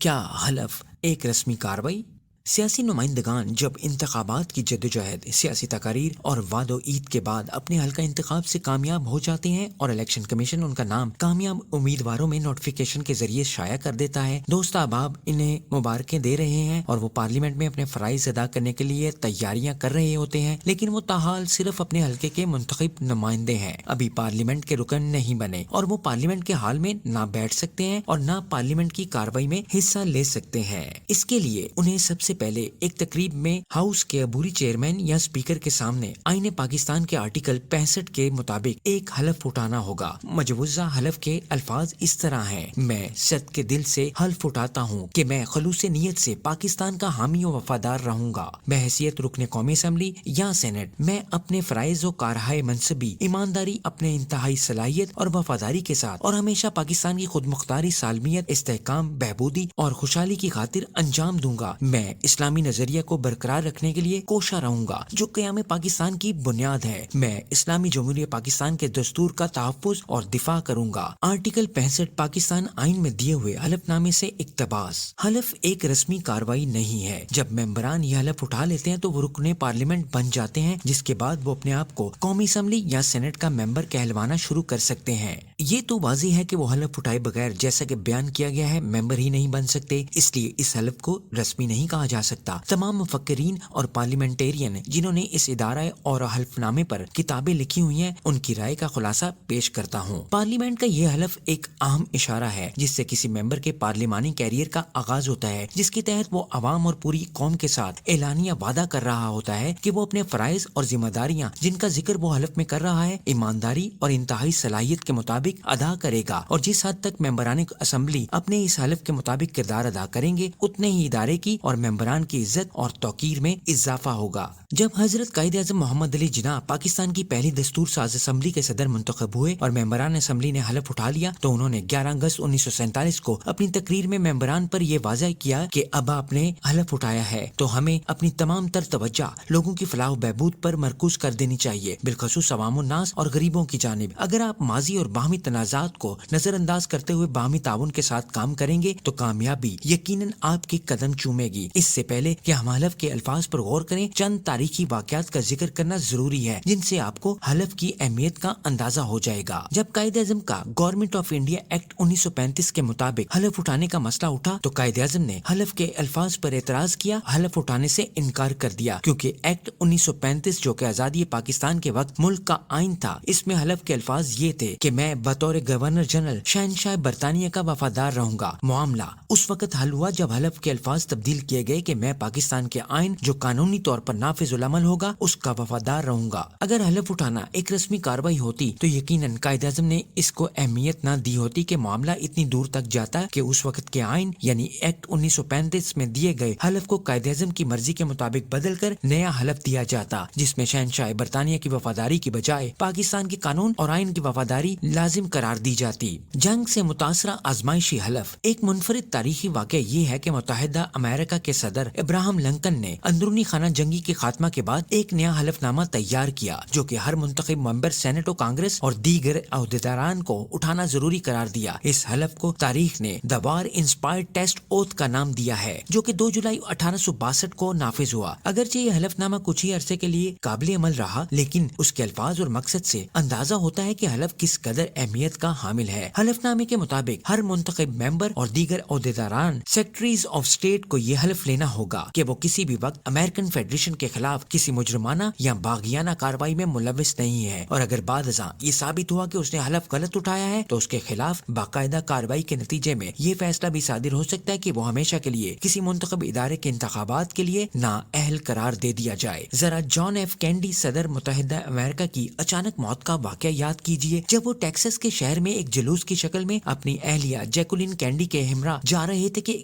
کیا حلف ایک رسمی کارروائی؟ سیاسی نمائندگان جب انتخابات کی جدوجہد، سیاسی تقاریر اور وعد و عید کے بعد اپنے حلقہ انتخاب سے کامیاب ہو جاتے ہیں اور الیکشن کمیشن ان کا نام کامیاب امیدواروں میں نوٹیفیکیشن کے ذریعے شائع کر دیتا ہے، دوست احباب انہیں مبارکیں دے رہے ہیں اور وہ پارلیمنٹ میں اپنے فرائض ادا کرنے کے لیے تیاریاں کر رہے ہوتے ہیں، لیکن وہ تاحال صرف اپنے حلقے کے منتخب نمائندے ہیں، ابھی پارلیمنٹ کے رکن نہیں بنے اور وہ پارلیمنٹ کے حال میں نہ بیٹھ سکتے ہیں اور نہ پارلیمنٹ کی کارروائی میں حصہ لے سکتے ہیں۔ اس کے لیے انہیں سب سے پہلے ایک تقریب میں ہاؤس کے عبوری چیئرمین یا اسپیکر کے سامنے آئین پاکستان کے آرٹیکل 65 کے مطابق ایک حلف اٹھانا ہوگا۔ مجوزہ حلف کے الفاظ اس طرح ہیں: میں صدق کے دل سے حلف اٹھاتا ہوں کہ میں خلوص نیت سے پاکستان کا حامی و وفادار رہوں گا۔ بحیثیت رکن قومی اسمبلی یا سینٹ میں اپنے فرائض و کارہائے منصبی ایمانداری، اپنے انتہائی صلاحیت اور وفاداری کے ساتھ اور ہمیشہ پاکستان کی خود مختاری، سالمیت، استحکام، بہبودی اور خوشحالی کی خاطر انجام دوں گا۔ میں اسلامی نظریہ کو برقرار رکھنے کے لیے کوشاں رہوں گا جو قیام پاکستان کی بنیاد ہے۔ میں اسلامی جمہوریہ پاکستان کے دستور کا تحفظ اور دفاع کروں گا۔ آرٹیکل 65 پاکستان آئین میں دیے ہوئے حلف نامے سے اقتباس۔ حلف ایک رسمی کارروائی نہیں ہے۔ جب ممبران یہ حلف اٹھا لیتے ہیں تو وہ رکن پارلیمنٹ بن جاتے ہیں، جس کے بعد وہ اپنے آپ کو قومی اسمبلی یا سینٹ کا ممبر کہلوانا شروع کر سکتے ہیں۔ یہ تو واضح ہے کہ وہ حلف اٹھائے بغیر، جیسا کہ بیان کیا گیا ہے، ممبر ہی نہیں بن سکتے، اس لیے اس حلف کو رسمی نہیں کہا جا سکتا۔ تمام مفکرین اور پارلیمنٹیرین جنہوں نے اس ادارہ اور حلف نامے پر کتابیں لکھی ہوئی ہیں، ان کی رائے کا خلاصہ پیش کرتا ہوں۔ پارلیمنٹ کا یہ حلف ایک اہم اشارہ ہے جس سے کسی ممبر کے پارلیمانی کیریئر کا آغاز ہوتا ہے، جس کے تحت وہ عوام اور پوری قوم کے ساتھ اعلانیہ وعدہ کر رہا ہوتا ہے کہ وہ اپنے فرائض اور ذمہ داریاں جن کا ذکر وہ حلف میں کر رہا ہے ایمانداری اور انتہائی صلاحیت کے مطابق ادا کرے گا، اور جس حد تک ممبران اسمبلی اپنے اس حلف کے مطابق کردار ادا کریں گے، اتنے ہی ادارے کی اور ممبران کی عزت اور توقیر میں اضافہ ہوگا۔ جب حضرت قائد اعظم محمد علی جناح پاکستان کی پہلی دستور ساز اسمبلی کے صدر منتخب ہوئے اور ممبران اسمبلی نے حلف اٹھا لیا تو انہوں نے 11 اگست 1947 کو اپنی تقریر میں ممبران پر یہ واضح کیا کہ اب آپ نے حلف اٹھایا ہے تو ہمیں اپنی تمام تر توجہ لوگوں کی فلاح و بہبود پر مرکوز کر دینی چاہیے، بالخصوص عوام الناس اور غریبوں کی جانب۔ اگر آپ ماضی اور باہمی تنازعات کو نظر انداز کرتے ہوئے باہمی تعاون کے ساتھ کام کریں گے تو کامیابی یقیناً آپ کے قدم چومے گی۔ اس سے پہلے کہ ہم حلف کے الفاظ پر غور کریں، چند تاریخی واقعات کا ذکر کرنا ضروری ہے جن سے آپ کو حلف کی اہمیت کا اندازہ ہو جائے گا۔ جب قائد اعظم کا گورنمنٹ آف انڈیا ایکٹ 1935 کے مطابق حلف اٹھانے کا مسئلہ اٹھا تو قائد اعظم نے حلف کے الفاظ پر اعتراض کیا، حلف اٹھانے سے انکار کر دیا، کیونکہ ایکٹ 1935 جو کہ آزادی پاکستان کے وقت ملک کا آئین تھا، اس میں حلف کے الفاظ یہ تھے کہ میں بطور گورنر جنرل شہنشاہ برطانیہ کا وفادار رہوں گا۔ معاملہ اس وقت حل ہوا جب حلف کے الفاظ تبدیل کیے گئے کہ میں پاکستان کے آئین جو قانونی طور پر نافذ العمل ہوگا اس کا وفادار رہوں گا۔ اگر حلف اٹھانا ایک رسمی کارروائی ہوتی تو یقیناً قائد اعظم نے اس کو اہمیت نہ دی ہوتی کہ معاملہ اتنی دور تک جاتا کہ اس وقت کے آئین یعنی ایکٹ 1935 میں دیے گئے حلف کو قائد اعظم کی مرضی کے مطابق بدل کر نیا حلف دیا جاتا، جس میں شہنشاہ برطانیہ کی وفاداری کی بجائے پاکستان کے قانون اور آئین کی وفاداری لازم قرار دی جاتی۔ جنگ سے متاثرہ آزمائشی حلف۔ ایک منفرد تاریخی واقعہ یہ ہے کہ متحدہ امریکہ کے صدر ابراہم لنکن نے اندرونی خانہ جنگی کے خاتمہ کے بعد ایک نیا حلف نامہ تیار کیا جو کہ ہر منتخب ممبر سینٹ و کانگریس اور دیگر عہدیداران کو اٹھانا ضروری قرار دیا۔ اس حلف کو تاریخ نے دی وار انسپائرڈ ٹیسٹ اوتھ کا نام دیا ہے، جو کہ 2 جولائی 1862 کو نافذ ہوا۔ اگرچہ یہ حلف نامہ کچھ ہی عرصے کے لیے قابل عمل رہا، لیکن اس کے الفاظ اور مقصد سے اندازہ ہوتا ہے کہ حلف کس قدر اہمیت کا حامل ہے۔ حلف نامے کے مطابق ہر منتخب ممبر اور دیگر عہدیداران سیکرٹریز آف اسٹیٹ کو یہ حلف لینا ہوگا کہ وہ کسی بھی وقت امریکن فیڈریشن کے خلاف کسی مجرمانہ یا باغیانہ کارروائی میں ملوث نہیں ہے، اور اگر بعد ازاں یہ ثابت ہوا کہ اس نے حلف غلط اٹھایا ہے تو اس کے خلاف باقاعدہ کارروائی کے نتیجے میں یہ فیصلہ بھی صادر ہو سکتا ہے کہ وہ ہمیشہ کے لیے کسی منتخب ادارے کے انتخابات کے لیے نااہل قرار دے دیا جائے۔ ذرا جان ایف کینڈی صدر متحدہ امریکہ کی اچانک موت کا واقعہ یاد کیجیے جب وہ ٹیکساس کے شہر میں ایک جلوس کی شکل میں اپنی اہلیہ جیکولین کینڈی کے ہمراہ جا رہے تھے کہ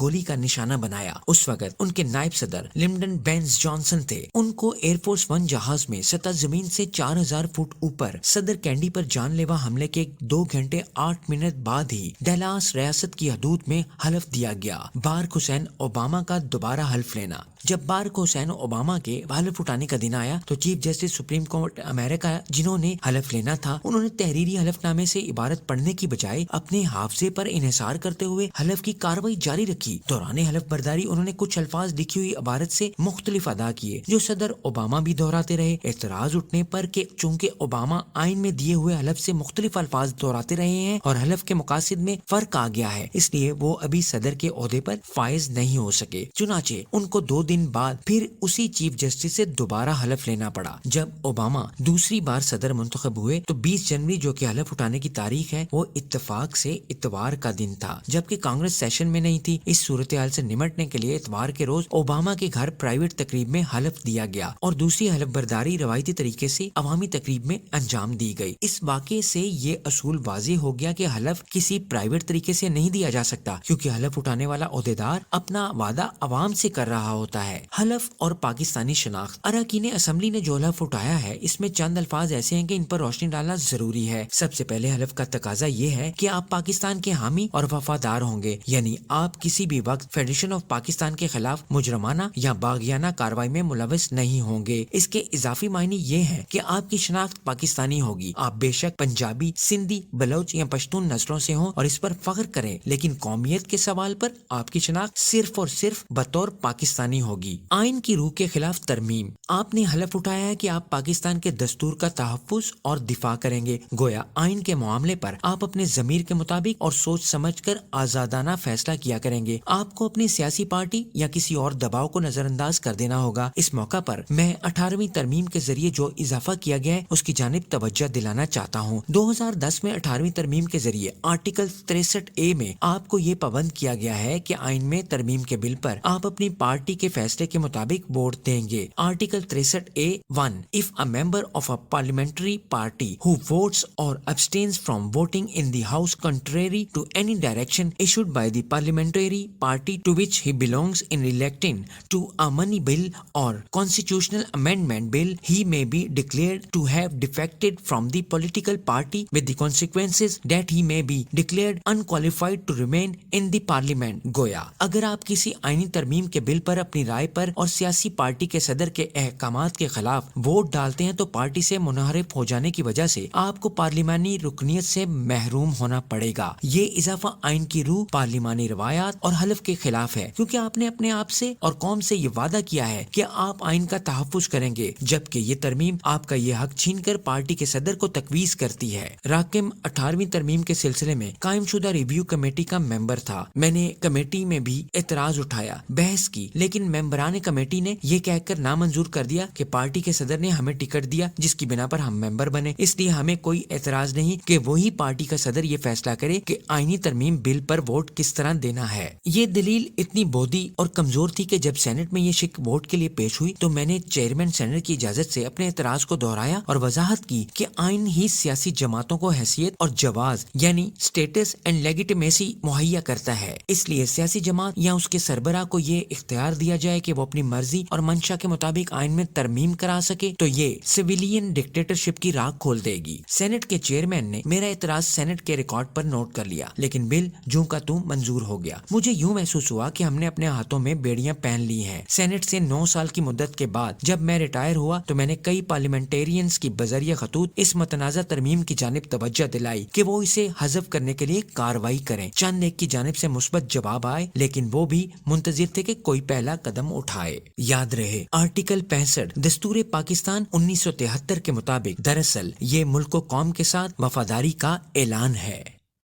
گولی کا نشانہ بنایا۔ اس وقت ان کے نائب صدر لمڈن بینز جانسن تھے۔ ان کو ایئر فورس ون جہاز میں سطح زمین سے 4000 فٹ اوپر صدر کینڈی پر جان لیوا حملے کے 2 گھنٹے 8 منٹ بعد ہی ڈیلاس ریاست کی حدود میں حلف دیا گیا۔ باراک حسین اوباما کا دوبارہ حلف لینا۔ جب باراک حسین اوباما کے حلف اٹھانے کا دن آیا تو چیف جسٹس سپریم کورٹ امریکہ جنہوں نے حلف لینا تھا، انہوں نے تحریری حلف نامے سے عبارت پڑھنے کی بجائے اپنے حافظے پر انحصار کرتے ہوئے حلف کی کاروائی جاری رکھی۔ دوران حلف برداری انہوں نے کچھ الفاظ لکھی ہوئی عبارت سے مختلف ادا کیے جو صدر اوباما بھی دہراتے رہے۔ اعتراض اٹھنے پر کہ چونکہ اوباما آئین میں دیے ہوئے حلف سے مختلف الفاظ دہراتے رہے ہیں اور حلف کے مقاصد میں فرق آ گیا ہے، اس لیے وہ ابھی صدر کے عہدے پر فائز نہیں ہو سکے۔ چنانچہ ان کو 2 دن بعد پھر اسی چیف جسٹس سے دوبارہ حلف لینا پڑا۔ جب اوباما دوسری بار صدر منتخب ہوئے تو 20 جنوری جو کہ حلف اٹھانے کی تاریخ ہے وہ اتفاق سے اتوار کا دن تھا، جبکہ کانگریس سیشن میں نہیں تھی۔ اس صورتحال سے نمٹنے کے لیے اتوار کے روز اوباما کے گھر پرائیویٹ تقریب میں حلف دیا گیا اور دوسری حلف برداری روایتی طریقے سے عوامی تقریب میں انجام دی گئی۔ اس واقعے سے یہ اصول واضح ہو گیا کہ حلف کسی پرائیویٹ طریقے سے نہیں دیا جا سکتا، کیونکہ حلف اٹھانے والا عہدیدار اپنا وعدہ عوام سے کر رہا ہوتا ہے۔ حلف اور پاکستانی شناخت۔ اراکین اسمبلی نے جو حلف اٹھایا ہے اس میں چند الفاظ ایسے ہیں کہ ان پر روشنی ڈالنا ضروری ہے۔ سب سے پہلے حلف کا تقاضا یہ ہے کہ آپ پاکستان کے حامی اور وفادار ہوں گے، یعنی آپ کسی بھی وقت فیڈریشن آف پاکستان کے خلاف مجرمانہ یا باغیانہ کارروائی میں ملوث نہیں ہوں گے۔ اس کے اضافی معنی یہ ہے کہ آپ کی شناخت پاکستانی ہوگی۔ آپ بے شک پنجابی، سندھی، بلوچ یا پشتون نسلوں سے ہوں اور اس پر فخر کریں، لیکن قومیت کے سوال پر آپ کی شناخت صرف اور صرف بطور پاکستانی ہوگی۔ آئین کی روح کے خلاف ترمیم۔ آپ نے حلف اٹھایا ہے کہ آپ پاکستان کے دستور کا تحفظ اور دفاع کریں گے، گویا آئین کے معاملے پر آپ اپنے ضمیر کے مطابق اور سوچ سمجھ کر آزادانہ فیصلہ کیا کریں گے۔ آپ کو اپنی سیاسی پارٹی یا کسی اور دباؤ کو نظر انداز کر دینا ہوگا۔ اس موقع پر میں 18ویں ترمیم کے ذریعے جو اضافہ کیا گیا ہے اس کی جانب توجہ دلانا چاہتا ہوں۔ 2010 میں 18ویں ترمیم کے ذریعے آرٹیکل 63A میں آپ کو یہ پابند کیا گیا ہے کہ آئین میں ترمیم کے بل پر آپ اپنی پارٹی کے فیصلے کے مطابق ووٹ دیں گے۔ Article 63A(1) If a member of a parliamentary party who votes or abstains from voting in the House contrary to any direction issued by the parliamentary party to which he belongs in electing to a money bill or constitutional amendment bill, he may be declared to have defected from the political party with the consequences that he may be declared unqualified to remain in the parliament۔ گویا اگر آپ کسی آئینی ترمیم کے بل پر اپنی رائے پر اور سیاسی پارٹی کے صدر کے احکامات کے خلاف ووٹ ڈالتے ہیں تو پارٹی سے منحرف ہو جانے کی وجہ سے آپ کو پارلیمانی رکنیت سے محروم ہونا پڑے گا۔ یہ اضافہ آئین کی روح، پارلیمانی روایات اور حلف کے خلاف ہے، کیونکہ آپ نے اپنے آپ سے اور قوم سے یہ وعدہ کیا ہے کہ آپ آئین کا تحفظ کریں گے، جبکہ یہ ترمیم آپ کا یہ حق چھین کر پارٹی کے صدر کو تقویض کرتی ہے۔ راکم 18ویں ترمیم کے سلسلے میں قائم شدہ ریویو کمیٹی کا ممبر تھا۔ میں نے کمیٹی میں بھی اعتراض اٹھایا، بحث کی، لیکن ممبران کمیٹی نے یہ کہہ کر نامنظور کر دیا کہ پارٹی کے صدر نے ہمیں ٹکٹ دیا جس کی بنا پر ہم ممبر بنے، اس لیے ہمیں کوئی اعتراض نہیں کہ وہی پارٹی کا صدر یہ فیصلہ کرے کہ آئینی ترمیم بل پر ووٹ کس طرح دینا ہے۔ یہ دلیل اتنی بودھی اور کمزور تھی کہ جب سینٹ میں یہ شک ووٹ کے لیے پیش ہوئی تو میں نے چیئرمین سینٹ کی اجازت سے اپنے اعتراض کو دہرایا اور وضاحت کی کہ آئین ہی سیاسی جماعتوں کو حیثیت اور جواز یعنی اسٹیٹس اینڈ لیگیٹمیسی مہیا کرتا ہے، اس لیے سیاسی جماعت یا اس کے سربراہ کو یہ اختیار دیا جائے کہ وہ اپنی مرضی اور منشا کے مطابق آئین میں ترمیم کرا سکے تو یہ سویلین ڈکٹیٹرشپ کی راہ کھول دے گی۔ سینٹ کے چیئرمین نے میرا اعتراض سینٹ کے ریکارڈ پر نوٹ کر لیا، لیکن بل جوں کا توں منظور ہو گیا۔ مجھے یوں محسوس ہوا کہ ہم نے اپنے ہاتھوں میں بیڑیاں پہن لی ہیں۔ سینٹ سے 9 سال کی مدت کے بعد جب میں ریٹائر ہوا تو میں نے کئی پارلیمنٹیرینز کی بذریعہ خطوط اس متنازع ترمیم کی جانب توجہ دلائی کہ وہ اسے حذف کرنے کے لیے کارروائی کریں۔ چند ایک کی جانب سے مثبت جواب آئے، لیکن وہ بھی منتظر تھے کہ کوئی پہلا قدم اٹھائے۔ یاد رہے آرٹیکل 65 دستور پاکستان 1973 کے مطابق دراصل یہ ملک و قوم کے ساتھ وفاداری کا اعلان ہے۔